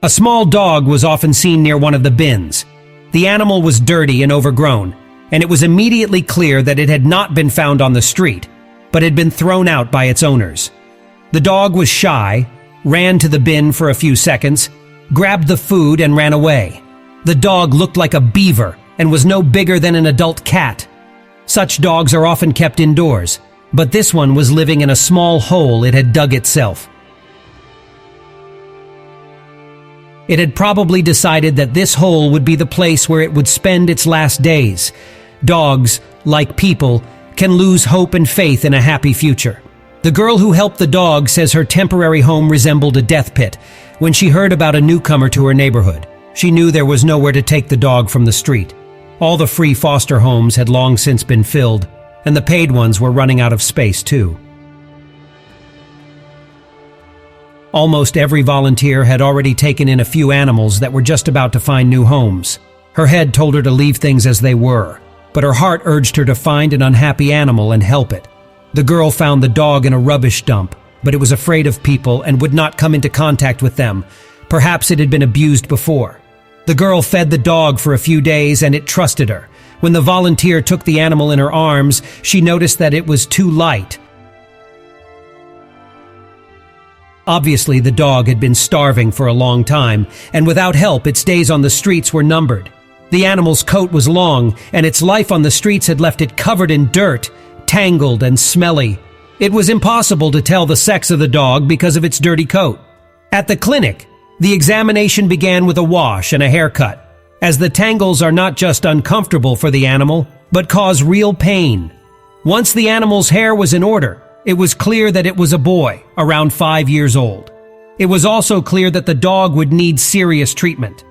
A small dog was often seen near one of the bins. The animal was dirty and overgrown, and it was immediately clear that it had not been found on the street, but had been thrown out by its owners. The dog was shy, ran to the bin for a few seconds, grabbed the food and ran away. The dog looked like a beaver and was no bigger than an adult cat. Such dogs are often kept indoors, but this one was living in a small hole it had dug itself. It had probably decided that this hole would be the place where it would spend its last days. Dogs, like people, can lose hope and faith in a happy future. The girl who helped the dog says her temporary home resembled a death pit. When she heard about a newcomer to her neighborhood, she knew there was nowhere to take the dog from the street. All the free foster homes had long since been filled, and the paid ones were running out of space too. Almost every volunteer had already taken in a few animals that were just about to find new homes. Her head told her to leave things as they were, but her heart urged her to find an unhappy animal and help it. The girl found the dog in a rubbish dump, but it was afraid of people and would not come into contact with them. Perhaps it had been abused before. The girl fed the dog for a few days and it trusted her. When the volunteer took the animal in her arms, she noticed that it was too light. Obviously, the dog had been starving for a long time, and without help, its days on the streets were numbered. The animal's coat was long, and its life on the streets had left it covered in dirt, tangled and smelly. It was impossible to tell the sex of the dog because of its dirty coat. At the clinic, the examination began with a wash and a haircut, as the tangles are not just uncomfortable for the animal, but cause real pain. Once the animal's hair was in order, it was clear that it was a boy, around 5 years old. It was also clear that the dog would need serious treatment.